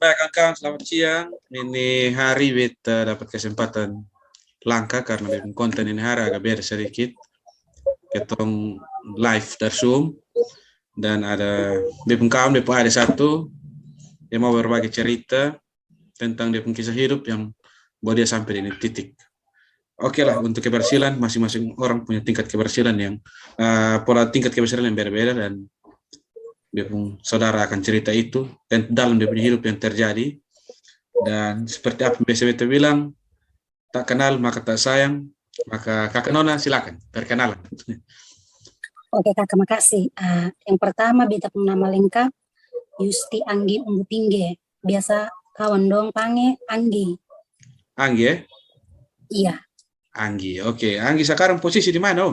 Baik kawan-kawan, selamat siang. Ini hari kita dapat kesempatan langka karena memang konten ini hari agak beda sedikit. Ketong live dari Zoom dan ada bepung kawan, bepung ada satu yang mau berbagi cerita tentang dia kisah hidup yang buat dia sampai di ini titik. Oke lah, untuk keberhasilan masing-masing orang punya tingkat keberhasilan yang pola tingkat keberhasilan yang beda-beda, dan dia pun saudara akan cerita itu dan dalam dia punya hidup yang terjadi. Dan seperti apa biasa kita bilang, tak kenal maka tak sayang. Maka Kakak Nona silakan perkenalan. Oke Kakak, makasih. Yang pertama beta pun nama lengkap Yusti Anggi Ungu Tingge. Biasa kawan dong pange Anggi. Anggi ya? Iya. Anggi, oke. Anggi sekarang posisi di mana?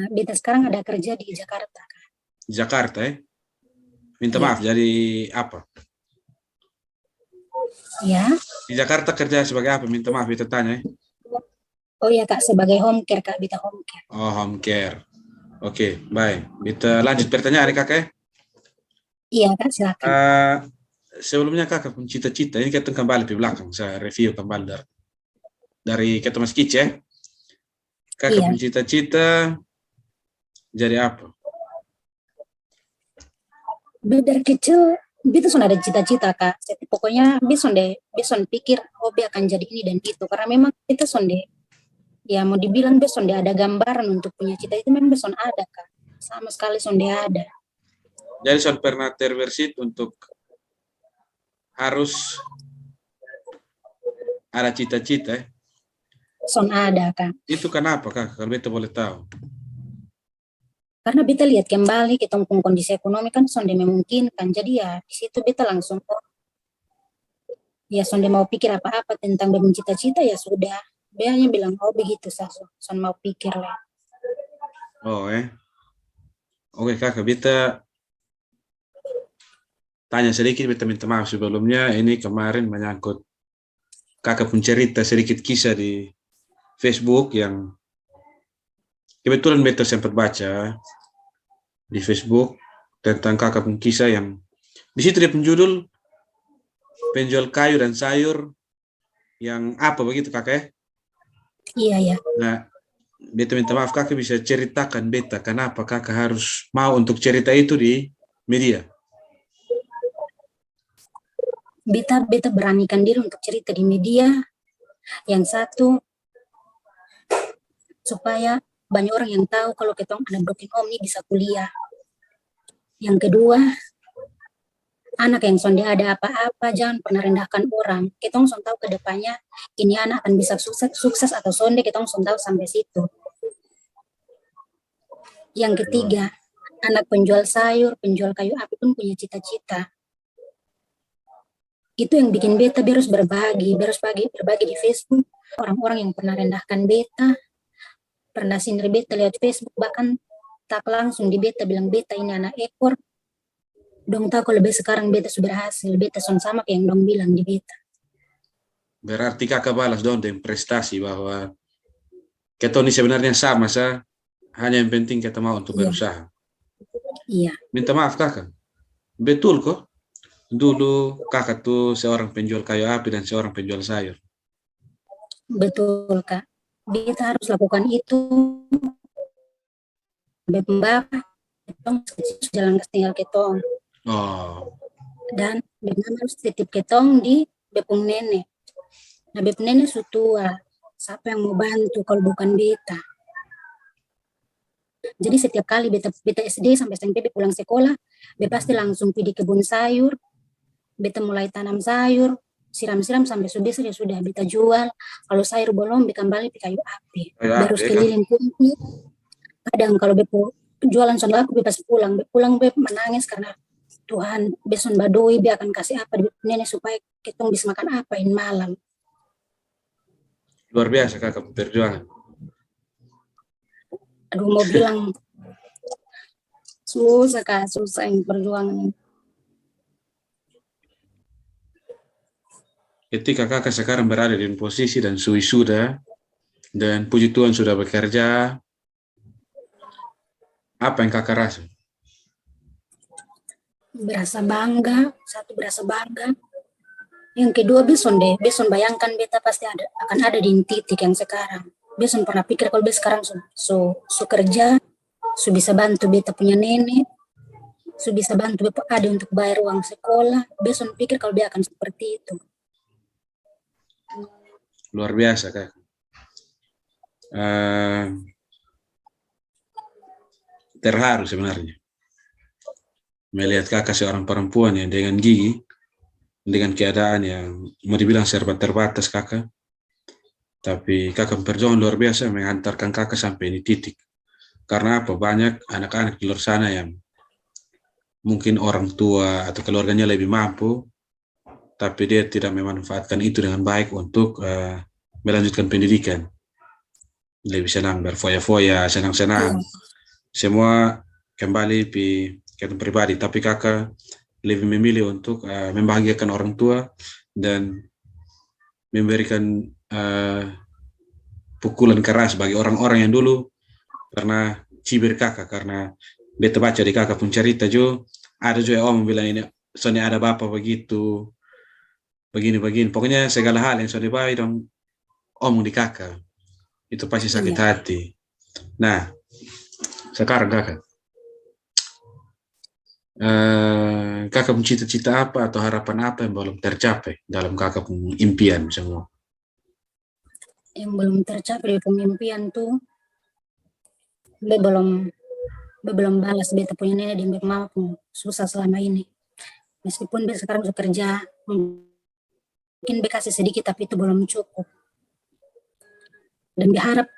Beta sekarang ada kerja di Jakarta. Jakarta ya? Minta Iya. maaf, jadi apa? Ya. Di Jakarta kerja sebagai apa? Minta maaf, kita tanya ya. Oh iya Kak, sebagai home care Kak, beta home care. Oh, home care. Oke, baik. Kita lanjut pertanyaan Kakak ya. Iya Kak, silakan. Sebelumnya Kakak pun cita-cita, ini kita kembali ke belakang, saya review kembali dari kita Mas Kic ya. Kakak pun cita-cita jadi apa? Dari kecil, beta sudah ada cita-cita Kak. Pokoknya beta pikir, oh beta akan jadi ini dan itu. Karena memang kita ya mau dibilang beta ada gambaran untuk punya cita itu, memang beta ada Kak. Sama sekali ada. Jadi sudah pernah terbersit untuk harus ada cita-cita ya? Ada Kak. Itu kenapa Kak? Kalau beta boleh tahu. Karena beta lihat kembali kita kondisi ekonomi kan sonde memungkinkan, jadi ya di situ beta langsung ya sonde mau pikir apa-apa tentang beta cita-cita ya sudah, beta hanya bilang oh begitu son mau pikir lah. Oh oke Kakak, beta tanya sedikit, beta minta maaf sebelumnya. Ini kemarin menyangkut Kakak pun cerita sedikit kisah di Facebook yang kebetulan beta sempat baca di Facebook tentang Kakak pun kisah yang di situ dia penjudul penjual kayu dan sayur yang apa begitu Kakak ya? Iya. Nah, beta minta maaf Kakak bisa ceritakan beta kenapa Kakak harus mau untuk cerita itu di media? Beta beranikan diri untuk cerita di media. Yang satu, supaya banyak orang yang tahu kalau ketong anak broken home ini bisa kuliah. Yang kedua, anak yang sonde ada apa-apa jangan pernah rendahkan orang. Ketong son tahu ke depannya ini anak akan bisa sukses atau sonde, ketong son tahu sampai situ. Yang ketiga, anak penjual sayur, penjual kayu api pun punya cita-cita. Itu yang bikin beta harus berbagi di Facebook. Orang-orang yang pernah rendahkan beta, pernah sindir beta lihat Facebook, bahkan tak langsung di beta bilang beta ini anak ekor. Dong tahu kalau beta sekarang beta sudah berhasil, beta son sama kayak yang dong bilang di beta. Berarti Kakak balas dong dengan prestasi bahwa kita ini sebenarnya sama hanya yang penting kita mau untuk berusaha. Iya. Minta maaf Kakak, betul kok dulu Kakak tuh seorang penjual kayu api dan seorang penjual sayur. Betul Kak, beta harus lakukan itu. Beta ketong jalan tinggal ketong. Dan beta harus titip ketong di bepung nenek. Nah bepung nenek sudah tua, siapa yang mau bantu kalau bukan beta? Jadi setiap kali beta SD sampai SMP pulang sekolah, beta pasti langsung pergi kebun sayur, beta mulai tanam sayur, siram-siram sampai sudah beta jual. Kalau sayur belum, beta kembali ke kayu api. Baru keliling kumpul. Kadang kalau beta jualan sudah aku bebas pulang beta menangis karena Tuhan, beson badoi dia akan kasih apa di nenek supaya kita bisa makan apa ini malam. Luar biasa Kakak perjuangan. Aduh mau bilang susah Kak, susah yang perjuangan. Ketika Kakak sekarang berada di posisi dan sudah dan puji Tuhan sudah bekerja, apa yang Kakak rasa? berasa bangga, satu berasa bangga. Yang kedua beson bayangkan beta pasti akan ada di titik yang sekarang. Beson pernah pikir kalau beta sekarang so kerja, so bisa bantu beta punya nenek, so bisa bantu beta ada untuk bayar uang sekolah. Beson pikir kalau dia akan seperti itu. Luar biasa, Kak. Terharu sebenarnya melihat kakak seorang perempuan yang dengan gigi, dengan keadaan yang mau dibilang serba terbatas kakak, tapi kakak perjuangan luar biasa mengantarkan kakak sampai di titik. Karena apa? Banyak anak-anak di luar sana yang mungkin orang tua atau keluarganya lebih mampu, tapi dia tidak memanfaatkan itu dengan baik untuk melanjutkan pendidikan. Lebih senang berfoya-foya, senang-senang. Semua kembali di kehidupan pribadi, tapi kakak lebih memilih untuk membahagiakan orang tua dan memberikan pukulan keras bagi orang-orang yang dulu pernah cibir kakak, karena beta baca di kakak pun cerita jo, ada juga om bilang ini soalnya ada bapak begitu begini pokoknya segala hal yang sudah baik dong omong di kakak itu pasti sakit hati. Nah sekarang kakak kakak punya cita-cita apa atau harapan apa yang belum tercapai dalam kakak punya impian semua? Yang belum tercapai di pemimpian tuh, be belum balas beta punya nenek dan beta mama pun susah selama ini. Meskipun beta sekarang sudah kerja, mungkin be kasih sedikit tapi itu belum cukup. Dan berharap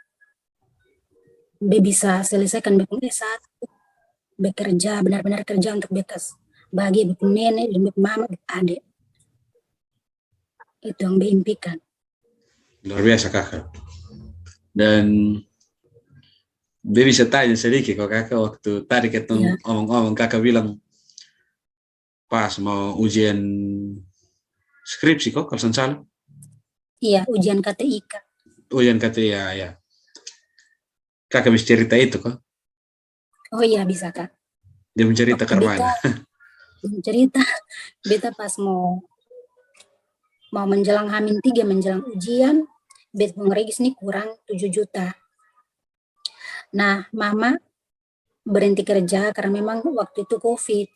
be bisa selesaikan be punya S1, bekerja, benar-benar kerja untuk bekas bahagia be punya nenek dan be mama, be adik. Itu yang be impikan. Luar biasa kakak. Dan dia bisa tanya sedikit kok kakak, waktu tadi kita omong-omong kakak bilang pas mau ujian skripsi kok kalau salah. Iya, ujian KTIK. Ujian KTI ya. Kakak bisa cerita itu kok? Oh iya bisa kak. Dia mencerita ke mana? Cerita beta pas mau menjelang H-3 menjelang ujian, beta regis nih kurang 7 juta. Nah, mama berhenti kerja karena memang waktu itu COVID.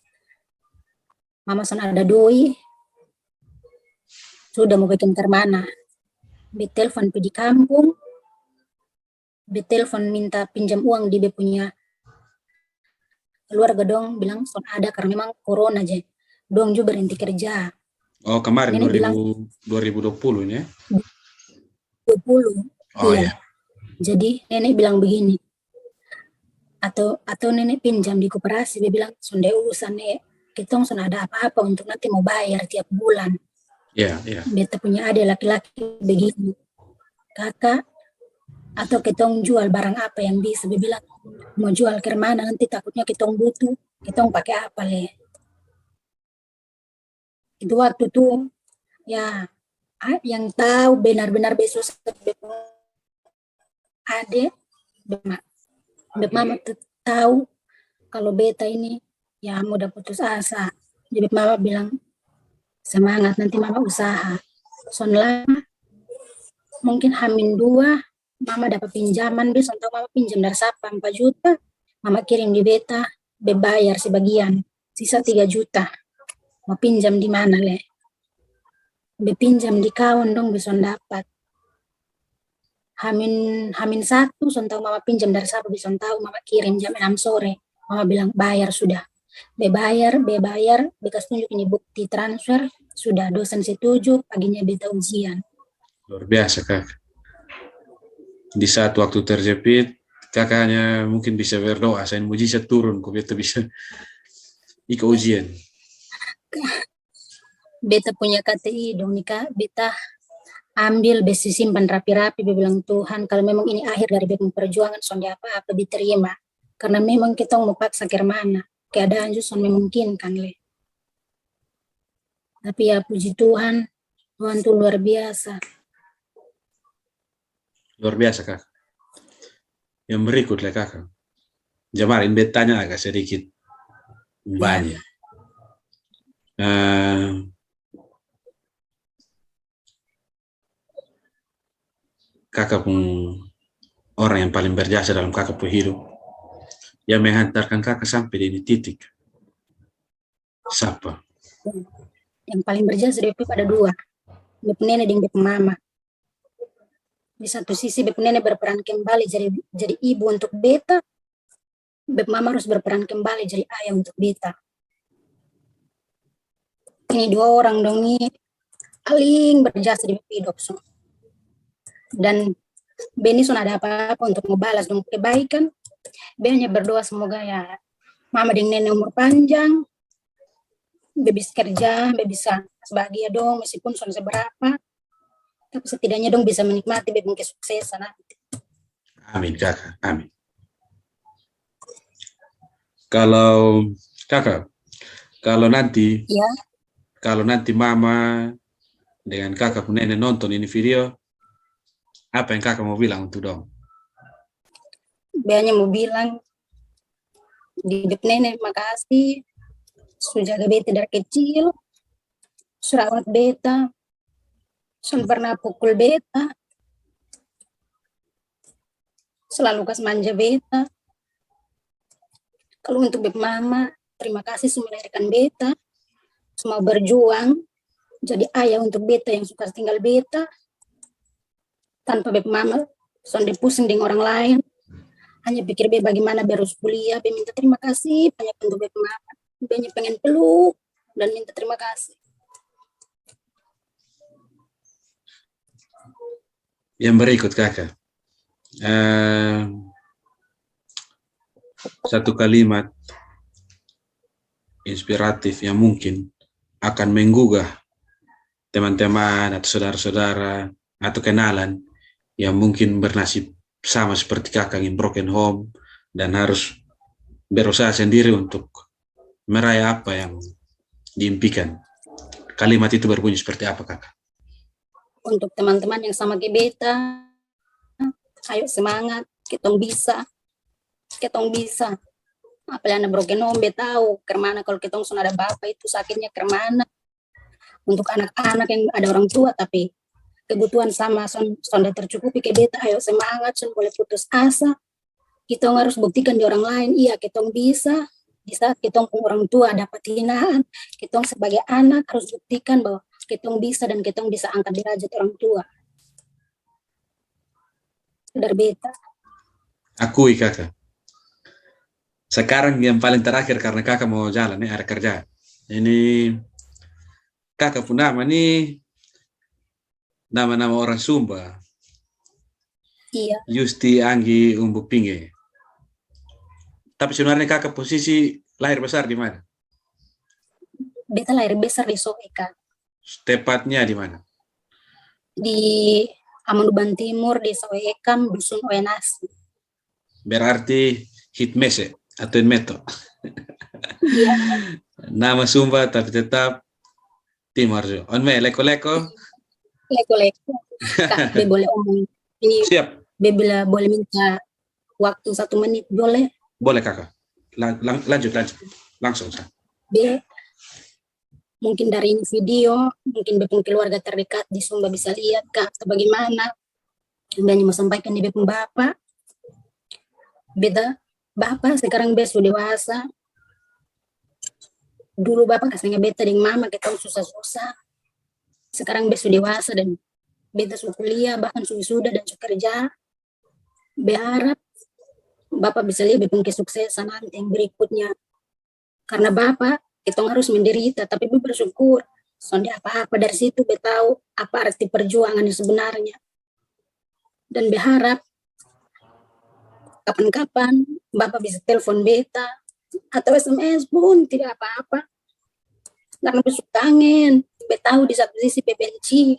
Mama sana ada doi, sudah mau bikin ke mana. Beta telepon di kampung, beta telepon minta pinjam uang di beta punya keluarga dong, bilang son ada karena memang corona aja. Dong juga berhenti kerja. Oh kemarin Nenek 2000, bilang 2020 ya? 20. Oh iya. ya. Jadi nenek bilang begini, atau nenek pinjam di koperasi, dia bilang sonde usah nek, kita son ada apa-apa untuk nanti mau bayar tiap bulan. Iya. Beta punya adik laki-laki begini, kakak, atau ketong jual barang apa yang bisa, dia bilang mau jual ke mana nanti takutnya ketong butuh, ketong pakai apa le. Itu waktu tuh ya yang tahu benar-benar besok adik mama tahu kalau beta ini ya mudah putus asa. Jadi mama bilang semangat nanti mama usaha. Son lama mungkin H-2 mama dapat pinjaman, besok tahu mama pinjam dari siapa 4 juta, mama kirim di beta, bebayar sebagian, sisa 3 juta. Mau pinjam di mana le? Bepinjam di kawan dong bisa dapat. H-1 son tahu mama pinjam dari siapa, bisa tahu mama kirim jam 6 sore. Mama bilang bayar sudah. Bebayar, bekas tunjuk ini bukti transfer, sudah dosen setuju, paginya beta ujian. Luar biasa kak. Di saat waktu terjepit, kakak hanya mungkin bisa berdoa, saya mujizat turun, kok beta bisa ikut ujian. Beta punya KTI dong nikah, beta ambil besi simpan rapi-rapi, beta bilang Tuhan kalau memang ini akhir dari beta perjuangan, sonde apa-apa diterima. Karena memang kita mau paksa ke mana, keadaan justru memungkinkan le. Tapi ya puji Tuhan, Tuhan tuh luar biasa. Luar biasa kak. Yang berikut le kakak. Jamarin betanya agak sedikit banyak. kakak pun orang yang paling berjasa dalam kakak pun hidup, yang menghantarkan kakak sampai di titik. Siapa? Yang paling berjasa dari Beb ada dua, Beb nenek dan Beb mama. Di satu sisi Beb nenek berperan kembali jadi ibu untuk beta, Beb mama harus berperan kembali jadi ayah untuk beta. Ini dua orang dong ini paling berjasa di hidup. Dan Beni sudah ada apa-apa untuk membalas dong kebaikan. Beni hanya berdoa semoga ya mama dan nenek umur panjang, bebis kerja, bisa bahagia dong meskipun sudah seberapa. Tapi setidaknya dong bisa menikmati bebis kesuksesan nanti. Amin kakak, amin. Kalau kakak, kalau nanti Ya. Kalau nanti mama dengan kakak pun nenek nonton ini video, apa yang kakak mau bilang untuk dong? Hanya mau bilang, di nenek makasih, sudah jaga beta dari kecil, surawat beta, sudah pernah pukul beta, selalu kasih manja beta. Kalau untuk beb mama, terima kasih sudah melahirkan beta, semua berjuang, jadi ayah untuk beta yang suka tinggal beta, tanpa beb mama, sudah pusing dengan orang lain, hanya pikir be bagaimana harus kuliah, be minta terima kasih banyak untuk be mama, be pengen peluk dan minta terima kasih. Yang berikut kakak, satu kalimat inspiratif yang mungkin akan menggugah teman-teman atau saudara-saudara atau kenalan yang mungkin bernasib sama seperti kakak in broken home dan harus berusaha sendiri untuk meraih apa yang diimpikan. Kalimat itu berbunyi seperti apa kakak? Untuk teman-teman yang sama kayak beta, ayo semangat, kitong bisa. Apalagi anak broken home, beta tahu kemana kalau kitong sudah ada bapak itu sakitnya kemana. Untuk anak-anak yang ada orang tua tapi kebutuhan sama sudah tercukupi ke beta, ayo semangat, jangan boleh putus asa. Kita harus buktikan di orang lain, iya kita bisa. Di saat kita orang tua dapat hinaan, kita sebagai anak harus buktikan bahwa kita bisa dan kita bisa angkat derajat orang tua. Dari beta. Akui kakak. Sekarang yang paling terakhir karena kakak mau jalan nih ada kerja. Ini kakak pun nama nih nama-nama orang Sumba. Iya. Justi Anggi Umbu Pinge. Tapi sebenarnya kakak posisi lahir besar di mana? Beta lahir besar di Soeka. Tepatnya di mana? Di Amanuban Timur, di Soekam, Dusun Oenasi. Berarti Hitmese atau Inmeto. Iya. Nama Sumba tapi tetap Timur. Onme leko-leko. Leko-leko. Kak, be boleh omong. Ini siap. Be bila boleh minta waktu 1 menit, boleh? Boleh kakak. Lanjut. Langsung. Be, mungkin dari ini video, mungkin be keluarga terdekat di Sumba bisa lihat kak, atau bagaimana. Dan mau sampaikan di be bapak. Beta, bapak sekarang be sudah dewasa. Dulu bapak kasihnya beta dengan mama, kita susah-susah. Sekarang be sudah dewasa dan beta sudah kuliah, bahkan sudah dan sudah kerja. Berharap bapak bisa lihat be kesuksesan nanti yang berikutnya. Karena bapak, kita harus menderita, tapi be bersyukur. Soalnya apa-apa dari situ be tahu apa arti perjuangan yang sebenarnya. Dan berharap kapan-kapan bapak bisa telepon beta atau SMS pun tidak apa-apa. Karena be kangen, be tahu di satu sisi be benci,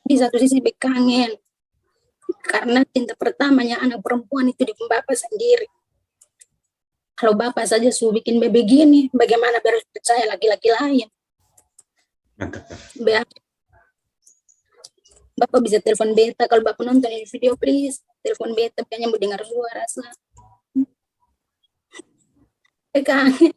di satu sisi be kangen. Karena cinta pertamanya anak perempuan itu di bapak sendiri. Kalau bapak saja sudah bikin be begini, bagaimana harus percaya laki-laki lain? Mantap. Bapak bisa telepon beta, kalau bapak nonton ini video please, telepon beta, kayaknya mau dengar suara saya. Kangen.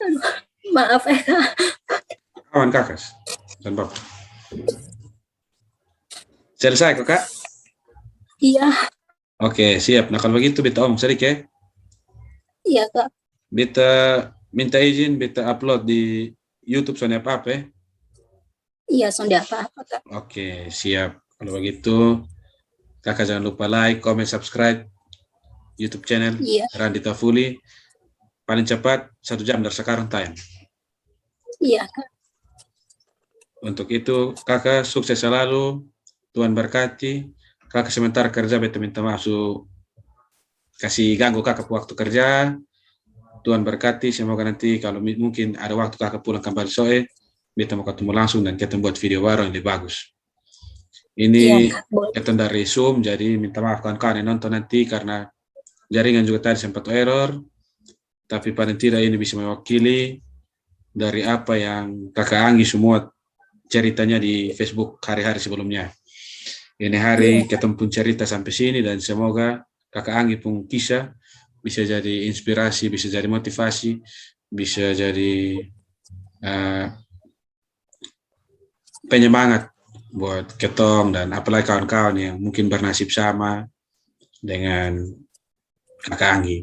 Aduh, maaf Kak. Kawan kakak dan bapak. Selesai kok kak? Iya, Oke siap. Nah kalau begitu beta om sedikit ya. iya Kak. Beta minta izin beta upload di YouTube Sonia apa ya. Iya, sonde apa-apa Kak. Oke siap. Kalau begitu kakak jangan lupa like, comment, subscribe YouTube channel Iya, Randita Fuli. Paling cepat 1 jam dari sekarang time. iya Kak. Untuk itu kakak sukses selalu. Tuhan berkati. Kakak sementara kerja beta minta maaf kasih ganggu kakak waktu kerja. Tuhan berkati. Semoga nanti kalau mungkin ada waktu kakak pulang kembali sore, beta mau ketemu langsung dan kita buat video baru yang lebih bagus. Iya Ini Kak, boleh. kita dari Zoom, jadi minta maaf kawan-kawan yang nonton nanti karena jaringan juga tadi sempat error. Tapi paling tidak ini bisa mewakili dari apa yang kakak Anggi semua ceritanya di Facebook hari-hari sebelumnya. Ini hari Iya, kita pun cerita sampai sini dan semoga kakak Anggi pun kisah bisa jadi inspirasi, bisa jadi motivasi, bisa jadi penyemangat buat ketong dan apalagi kawan-kawan yang mungkin bernasib sama dengan kakak Anggi.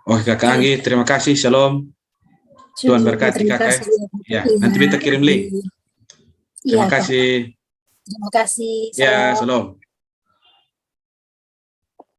Oke kakak Anggi, iya. terima kasih, shalom. Tuhan Juga berkati terima kakak. kasih. Ya, Iya, nanti kita kirim link. iya Terima Kak. kasih. Terima kasih. Ya, Salam. shalom.